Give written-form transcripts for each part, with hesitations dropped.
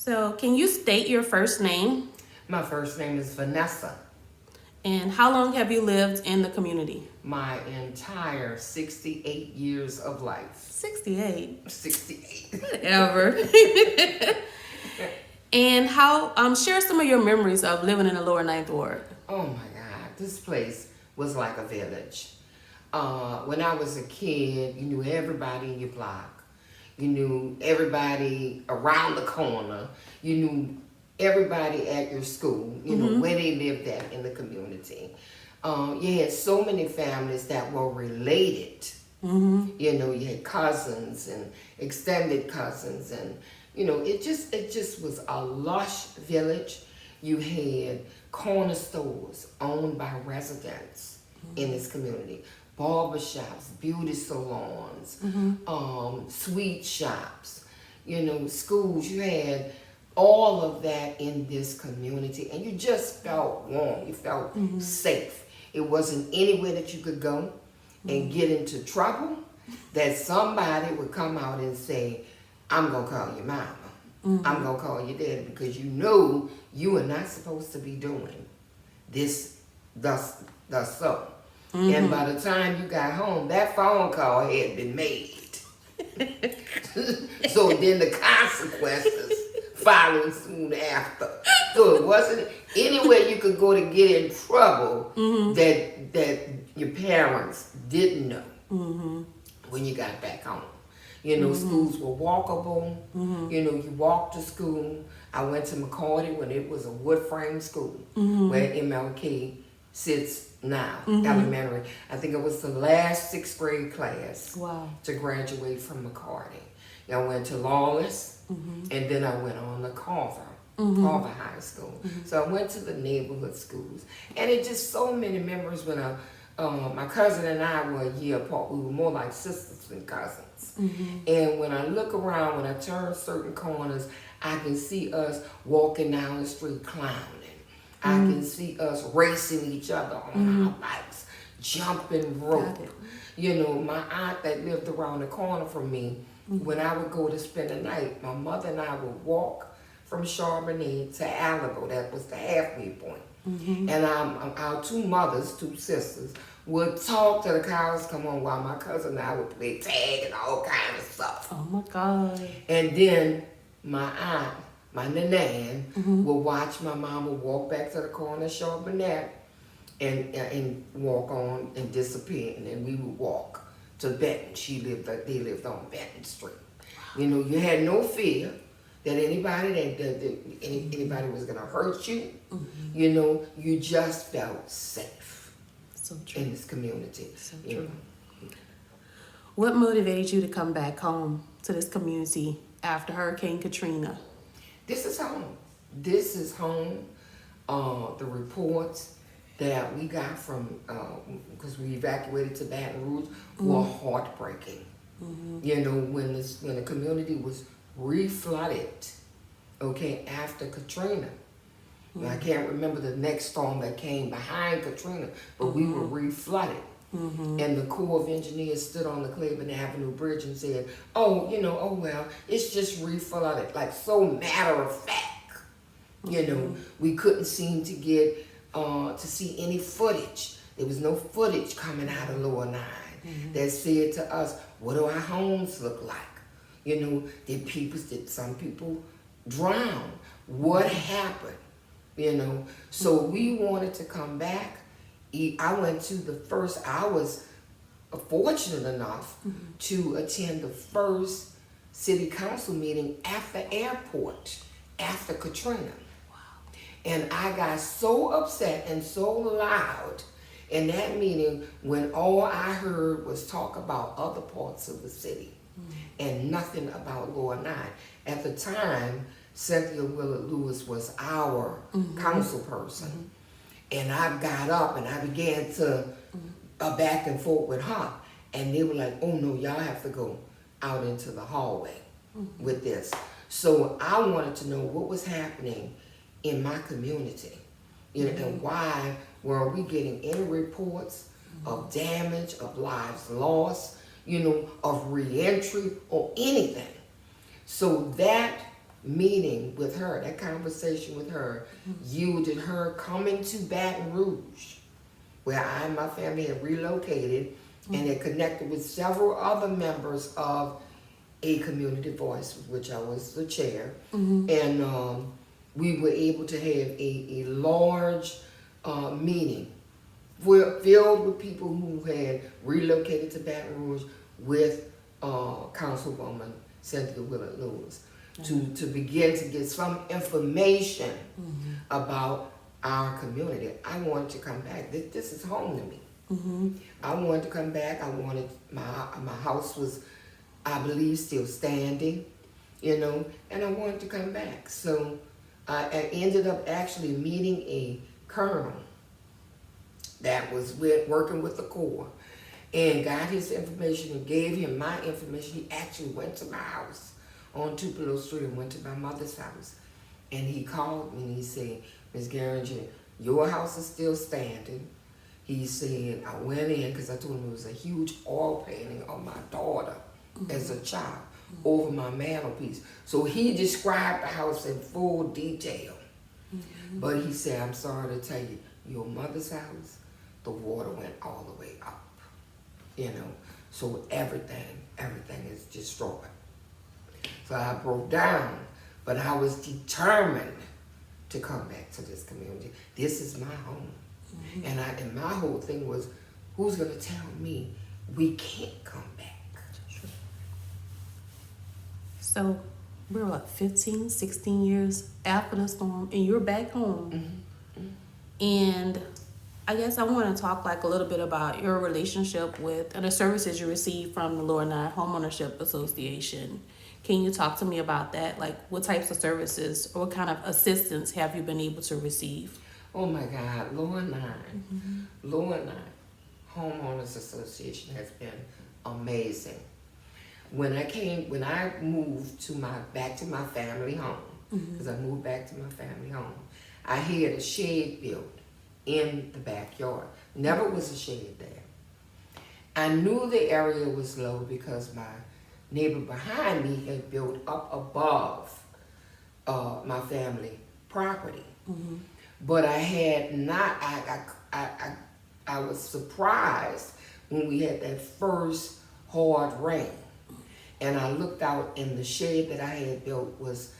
So, can you state your first name? My first name is Vanessa. And how long have you lived in the community? My entire 68 years of life. 68. 68. Whatever. And share some of your memories of living in the lower ninth ward. Oh my God, this place was like a village. When I was a kid, you knew everybody in your block. You knew everybody around the corner. You knew everybody at your school, you know, where they lived at in the community. You had so many families that were related. You know, you had cousins and extended cousins, and you know, it just was a lush village. You had corner stores owned by residents in this community, barbershops, beauty salons, sweet shops, you know, schools. You had all of that in this community, and you just felt warm. You felt safe. It wasn't anywhere that you could go and get into trouble that somebody would come out and say, I'm going to call your mama. I'm going to call your daddy, because you know you are not supposed to be doing this thus so. And by the time you got home, that phone call had been made. So then the consequences followed soon after. So it wasn't anywhere you could go to get in trouble that your parents didn't know when you got back home. You know, schools were walkable. You know, you walked to school. I went to McCarty when it was a wood frame school where MLK sits now, elementary. I think it was the last 6th grade class to graduate from McCarty. I went to Lawless, and then I went on to Carver High School. So I went to the neighborhood schools. And it just so many memories when my cousin and I were a year apart. We were more like sisters than cousins. And when I look around, when I turn certain corners, I can see us walking down the street clowning. I can see us racing each other on our bikes, jumping rope. You know, my aunt that lived around the corner from me, when I would go to spend the night, my mother and I would walk from Charbonnet to Alibo. That was the halfway point. And our two mothers, two sisters, would talk till the cows come on while my cousin and I would play tag and all kind of stuff. Oh my God. And then my aunt, my nanan, would watch my mama walk back to the corner of Charbonnet and walk on and disappear. And then we would walk to Benton. They lived on Benton Street. You know, you had no fear that anybody anybody was gonna hurt you. You know, you just felt safe in this community. So true. What motivated you to come back home to this community after Hurricane Katrina? This is home. This is home. The reports that we got from, because we evacuated to Baton Rouge, were heartbreaking. You know, when the community was reflooded, okay, after Katrina. I can't remember the next storm that came behind Katrina, but we were reflooded. And the Corps of Engineers stood on the Cleveland Avenue Bridge and said, oh well, it's just reflooded, like so matter of fact. You know, we couldn't seem to get to see any footage. There was no footage coming out of Lower 9 that said to us, what do our homes look like? You know, did some people drown? What happened? You know, so we wanted to come back. I was fortunate enough to attend the first city council meeting at the airport after Katrina. And I got so upset and so loud in that meeting when all I heard was talk about other parts of the city and nothing about Lower 9. At the time, Cynthia Willard Lewis was our council person. And I got up and I began to back and forth with her. And they were like, oh no, y'all have to go out into the hallway with this. So I wanted to know what was happening in my community. You know, and why were we getting any reports of damage, of lives lost, you know, of reentry or anything. So that meeting with her, that conversation with her, yielded her coming to Baton Rouge, where I and my family had relocated and had connected with several other members of a community voice, which I was the chair. And we were able to have a large meeting filled with people who had relocated to Baton Rouge with Councilwoman Cynthia Willard Lewis to begin to get some information about our community. I wanted to come back. This is home to me. I wanted to come back. I wanted my house was, I believe, still standing, you know, and I wanted to come back. So I ended up actually meeting a colonel that was working with the Corps, and got his information and gave him my information. He actually went to my house on Tupelo Street and went to my mother's house. And he called me and he said, Ms. Garinger, your house is still standing. He said, I went in because I told him it was a huge oil painting of my daughter as a child over my mantelpiece. So he described the house in full detail. But he said, I'm sorry to tell you, your mother's house, the water went all the way up. You know, so everything is destroyed. So I broke down, but I was determined to come back to this community. This is my home. And my whole thing was, who's gonna tell me we can't come back? So we're like 15, 16 years after the storm, and you're back home. And I guess I want to talk like a little bit about your relationship with and the services you receive from the Lower 9 Homeownership Association. Can you talk to me about that? Like, what types of services or what kind of assistance have you been able to receive? Oh my God, Lower 9 Homeowners Association has been amazing. When I moved back to my family home, because I moved back to my family home, I had a shed built in the backyard. Never was a shed there. I knew the area was low because my neighbor behind me had built up above my family property. But I had not, I was surprised when we had that first hard rain. And I looked out and the shed that I had built was,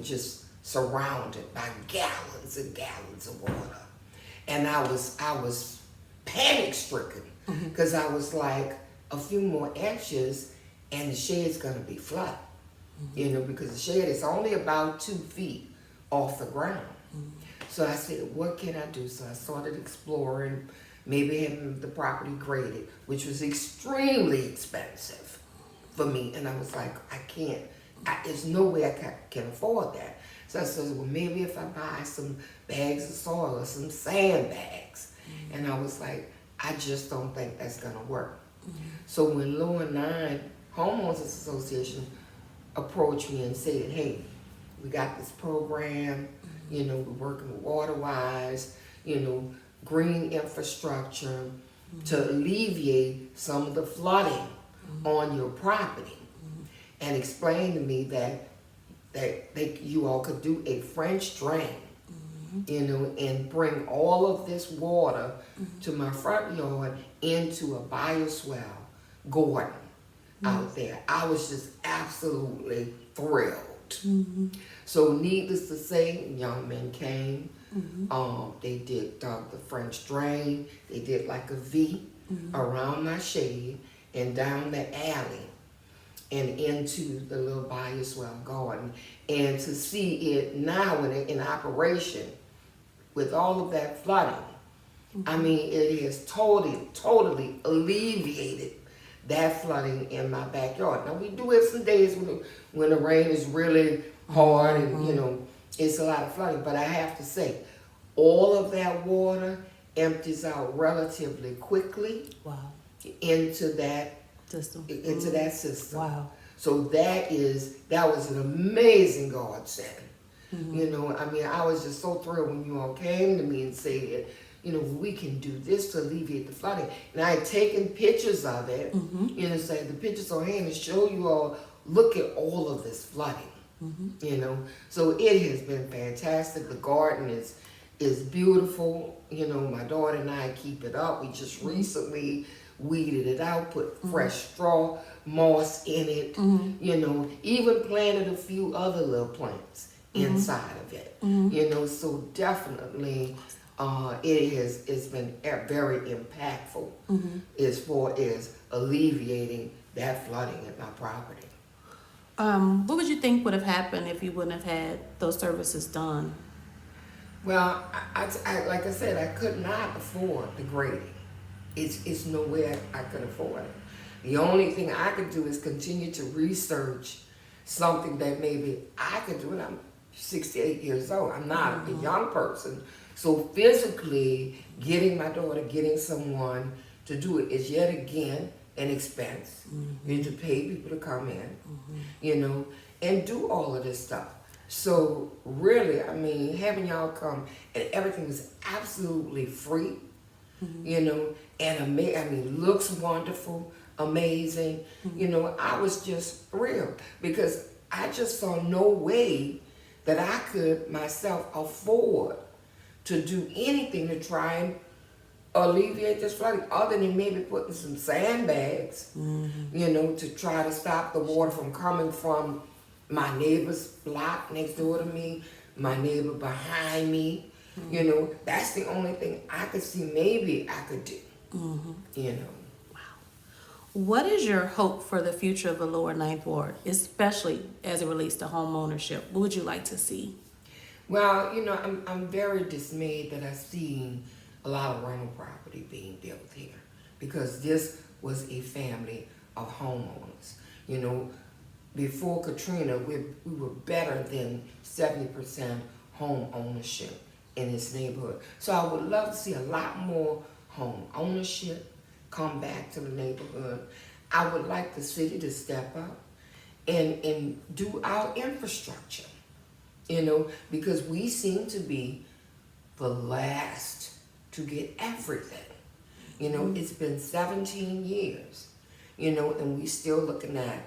just surrounded by gallons and gallons of water. And I was panic stricken because I was like, a few more inches and the shed's gonna be flooded. You know, because the shed is only about 2 feet off the ground. So I said, what can I do? So I started exploring, maybe having the property graded, which was extremely expensive for me. And I was like, there's no way I can afford that. So I said, well, maybe if I buy some bags of soil or some sandbags. And I was like, I just don't think that's gonna work. So when Lower 9 Homeowners Association approached me and said, hey, we got this program, you know, we're working with WaterWise, you know, green infrastructure to alleviate some of the flooding on your property, and explained to me that you all could do a French drain, you know, and bring all of this water to my front yard into a bioswale garden out there. I was just absolutely thrilled. So needless to say, young men came, they dug the French drain, they did like a V around my shade and down the alley and into the little bioswale garden. And to see it now in operation with all of that flooding, it has totally alleviated that flooding in my backyard. Now we do have some days when the rain is really hard and you know it's a lot of flooding, but I have to say all of that water empties out relatively quickly into that system. Wow. So that was an amazing godsend. You know, I was just so thrilled when you all came to me and said, you know, we can do this to alleviate the flooding. And I had taken pictures of it, you know, say the pictures on hand to show you all, look at all of this flooding. You know, so it has been fantastic. The garden is beautiful. You know, my daughter and I keep it up. We just recently weeded it out, put fresh straw, moss in it. You know, even planted a few other little plants inside of it. You know, so definitely it's been very impactful as far as alleviating that flooding at my property. What would you think would have happened if you wouldn't have had those services done? Well, I like I said, I could not afford the grading. It's no way I could afford it. The only thing I could do is continue to research something that maybe I could do. And I'm 68 years old. I'm not a young person. So physically, getting my daughter, getting someone to do it is yet again an expense. You need to pay people to come in, you know, and do all of this stuff. So really, I mean, having y'all come and everything was absolutely free, you know, and I mean, looks wonderful, amazing. You know, I was just thrilled because I just saw no way that I could myself afford to do anything to try and alleviate this flooding, other than maybe putting some sandbags, you know, to try to stop the water from coming from my neighbor's block next door to me, my neighbor behind me. You know, that's the only thing I could see maybe I could do, you know. What is your hope for the future of the Lower Ninth Ward, especially as it relates to home ownership? What would you like to see? Well, you know, I'm very dismayed that I've seen a lot of rental property being built here, because this was a family of homeowners. You know, before Katrina, we were better than 70% home ownership in this neighborhood. So I would love to see a lot more home ownership come back to the neighborhood. I would like the city to step up and do our infrastructure, you know, because we seem to be the last to get everything. You know, it's been 17 years, you know, and we still looking at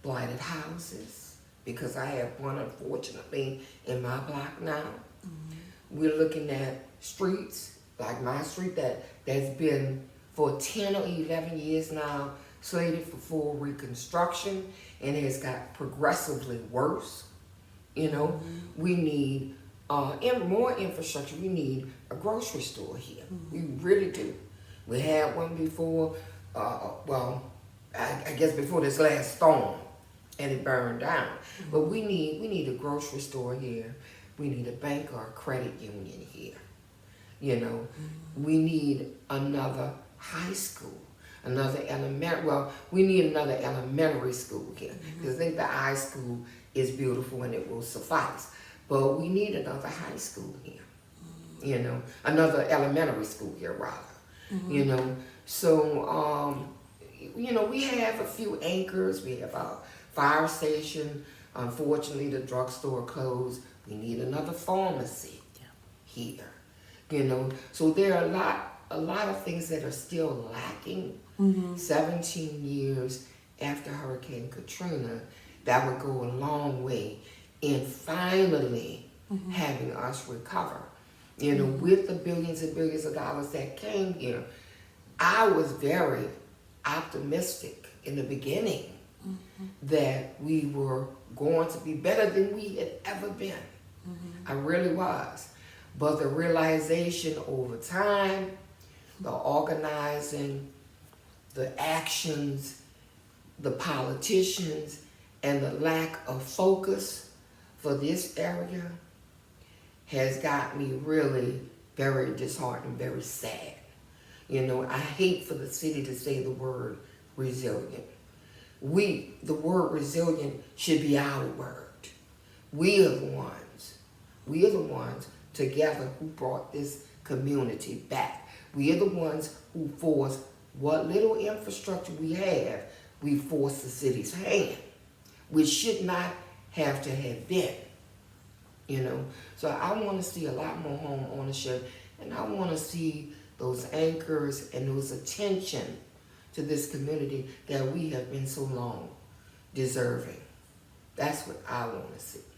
blighted houses, because I have one, unfortunately, in my block now. We're looking at streets, like my street, that's been for 10 or 11 years now, slated for full reconstruction, and has got progressively worse. You know, we need more infrastructure. We need a grocery store here. We really do. We had one before, well, I guess before this last storm, and it burned down. But we need a grocery store here. We need a bank or a credit union here. You know, we need another high school, another elementary. Well, we need another elementary school here, because I think the high school is beautiful and it will suffice. But we need another high school here. You know, another elementary school here, rather. You know, so you know, we have a few anchors. We have our fire station. Unfortunately, the drugstore closed. We need another pharmacy here. You know, so there are a lot of things that are still lacking. 17 years after Hurricane Katrina, that would go a long way in finally having us recover. You know, with the billions and billions of dollars that came here, I was very optimistic in the beginning that we were going to be better than we had ever been. I really was. But the realization over time, the organizing, the actions, the politicians, and the lack of focus for this area has got me really very disheartened, very sad. You know, I hate for the city to say the word resilient. The word resilient should be our word. We are the ones together who brought this community back. We are the ones who forced what little infrastructure we have, we forced the city's hand, which should not have to have been. You know, so I want to see a lot more home ownership, and I want to see those anchors and those attention to this community that we have been so long deserving. That's what I want to see.